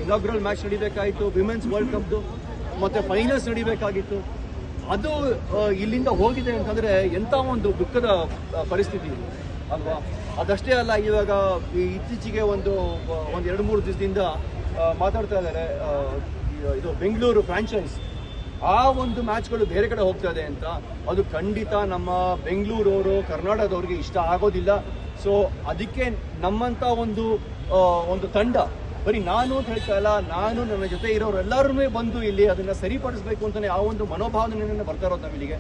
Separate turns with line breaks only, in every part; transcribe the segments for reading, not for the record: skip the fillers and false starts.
Inaugural match ನಡಿಬೇಕಾಯಿತು, women's world ಕಪ್ದು ಮತ್ತು finals ನಡಿಬೇಕಾಗಿತ್ತು. ಅದು ಇಲ್ಲಿಂದ ಹೋಗಿದೆ ಅಂತಂದರೆ ಎಂಥ ಒಂದು ದುಃಖದ ಪರಿಸ್ಥಿತಿ ಇದು ಅಲ್ವಾ. ಅದಷ್ಟೇ ಅಲ್ಲ, ಇವಾಗ ಇತ್ತೀಚೆಗೆ ಒಂದು 2-3 ದಿವಸದಿಂದ ಮಾತಾಡ್ತಾ ಇದ್ದಾರೆ, ಇದು ಬೆಂಗಳೂರು ಫ್ರಾಂಚೈಸ್ ಆ ಒಂದು ಮ್ಯಾಚ್ಗಳು ಬೇರೆ ಕಡೆ ಹೋಗ್ತಾ ಇದೆ ಅಂತ. ಅದು ಖಂಡಿತ ನಮ್ಮ ಬೆಂಗಳೂರವರು ಕರ್ನಾಟಕದವ್ರಿಗೆ ಇಷ್ಟ ಆಗೋದಿಲ್ಲ. ಸೊ ಅದಕ್ಕೆ ನಮ್ಮಂಥ ಒಂದು ತಂಡ, ಬರೀ ನಾನು ಅಂತ ಹೇಳ್ತಾ ಇಲ್ಲ, ನಾನು ನನ್ನ ಜೊತೆ ಇರೋರೆಲ್ಲರೂ ಬಂದು ಇಲ್ಲಿ ಅದನ್ನು ಸರಿಪಡಿಸಬೇಕು ಅಂತಲೇ ಆ ಒಂದು ಮನೋಭಾವನೆಯನ್ನು ಬರ್ತಾ ಇರೋದು ನಾವು ಇಲ್ಲಿಗೆ.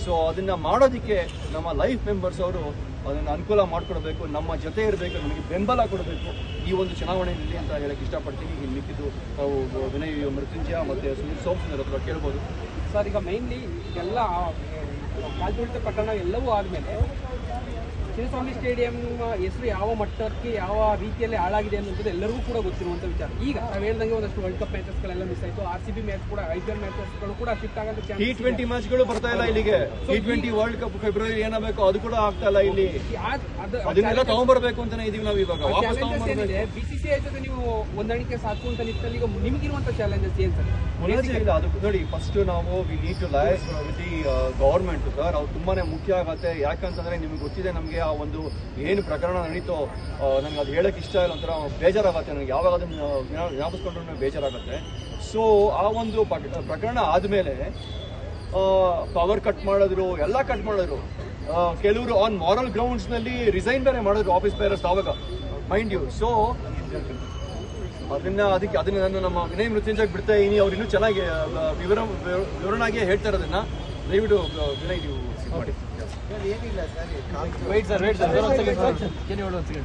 ಸೊ ಅದನ್ನು ಮಾಡೋದಕ್ಕೆ ನಮ್ಮ ಲೈಫ್ ಮೆಂಬರ್ಸ್ ಅವರು ಅದನ್ನು ಅನುಕೂಲ ಮಾಡಿಕೊಡ್ಬೇಕು, ನಮ್ಮ ಜೊತೆ ಇರಬೇಕು, ನಮಗೆ ಬೆಂಬಲ ಕೊಡಬೇಕು ಈ ಒಂದು ಚುನಾವಣೆಯಲ್ಲಿ ಅಂತ ಹೇಳಕ್ಕೆ ಇಷ್ಟಪಡ್ತೀನಿ. ಇಲ್ಲಿ ಮಿಕ್ಕಿದ್ದು ನಾವು ವಿನಯ್ ಮೃತ್ಯುಂಜಯ ಮತ್ತು ಸುನೀಲ್ ಸೋಮಸುಂದರ್ ಹತ್ರ ಕೇಳ್ಬೋದು.
ಸರ್, ಈಗ ಮೈನ್ಲಿ ಎಲ್ಲ ಕಾಲ್ತುಳಿತ ಪ್ರಕರಣ ಎಲ್ಲವೂ ಆದಮೇಲೆ ಚಿನ್ನಸ್ವಾಮಿ ಸ್ಟೇಡಿಯಂ ಹೆಸರು ಯಾವ ಮಟ್ಟಕ್ಕೆ ಯಾವ ರೀತಿಯಲ್ಲಿ ಹಾಳಾಗಿದೆ ಅನ್ನೋದು ಎಲ್ಲರಿಗೂ ಕೂಡ ಗೊತ್ತಿರುವಂಥ ವಿಚಾರ. ಈಗ ನಾವು ಹೇಳ್ದಂಗೆ ಒಂದಷ್ಟು ವರ್ಲ್ಡ್ ಕಪ್ ಮ್ಯಾಚಸ್ಗಳೆಲ್ಲ ಮಿಸ್ ಆಯಿತು. RCB ಮ್ಯಾಚ್ ಕೂಡ, IPL ಮ್ಯಾಚಸ್ಗಳು ಕೂಡ ಶಿಫ್ಟ್ ಆಗೋದು.
T20 ಮ್ಯಾಚ್ಗಳು ಬರ್ತಾ ಇಲ್ಲ ಇಲ್ಲಿಗೆ. T20 ವರ್ಲ್ಡ್ ಕಪ್ ಫೆಬ್ರವರಿ ಏನಾಗಬೇಕು ಅದು ಕೂಡ ಆಗ್ತಾ ಇಲ್ಲ ಇಲ್ಲಿ. ಅದನ್ನೆಲ್ಲ ತಗೊಂಡ್ಬರ್ಬೇಕು ಅಂತಾನೆ ಇದೀವಿ ನಾವು ಇವಾಗ. ವಾಪಸ್ ತಗೊಂಡ್ಬರ್ಬೇಕು.
BCCI ಜೊತೆ ನೀವು ಹೊಂದಾಣಿಕೆ ಸಾಕುವಂತ ನಿಟ್ಟಲ್ಲಿ ಈಗ ನಿಮಗಿರುವಂಥ ಚಾಲೆಂಜಸ್ ಏನು ಸರ್?
ಇಲ್ಲ, ಅದು ನೋಡಿ, ಫಸ್ಟ್ ನಾವು we need to liaise with the government sir. ಅವ್ರು ತುಂಬಾನೇ ಮುಖ್ಯ ಆಗುತ್ತೆ. ಯಾಕಂತಂದ್ರೆ ನಿಮ್ಗೆ ಗೊತ್ತಿದೆ, ನಮಗೆ ಆ ಒಂದು ಏನು ಪ್ರಕರಣ ನಡೀತೋ ನನಗೆ ಅದು ಹೇಳಕ್ಕೆ ಇಷ್ಟ ಇಲ್ಲ, ಒಂಥರ ಬೇಜಾರಾಗುತ್ತೆ ನನಗೆ. ಯಾವಾಗ ಅದನ್ನು ಜ್ಞಾಪಿಸ್ಕೊಂಡ್ರೂ ಬೇಜಾರಾಗುತ್ತೆ. ಸೊ ಆ ಒಂದು ಪ್ರಕರಣ ಆದಮೇಲೆ ಪವರ್ ಕಟ್ ಮಾಡಿದ್ರು, ಎಲ್ಲ ಕಟ್ ಮಾಡಿದ್ರು. ಕೆಲವರು ಆನ್ ಮಾರಲ್ ಗ್ರೌಂಡ್ಸ್ನಲ್ಲಿ ರಿಸೈನ್ ಬೇರೆ ಮಾಡಿದ್ರು ಆಫೀಸ್ ಬೇರರ್ಸ್ ಆವಾಗ, ಮೈಂಡ್ ಯು. ಸೊ ಅದನ್ನ ನಾನು ನಮ್ಮ ವಿನಯ್ ಮೃತ್ಯುಂಜಯಕ್ಕೆ ಬಿಡ್ತಾ ಇದ್ದೀನಿ. ಅವ್ರು ಇನ್ನೂ ಚೆನ್ನಾಗಿ ವಿವರಣಾಗಿ ಹೇಳ್ತಾ ಇರೋದನ್ನ ದಯವಿಟ್ಟು ವಿನಯ್ ನೀವು
ಏನಿಲ್ಲ ಸರ್,
ವೇಟ್ ಸರ್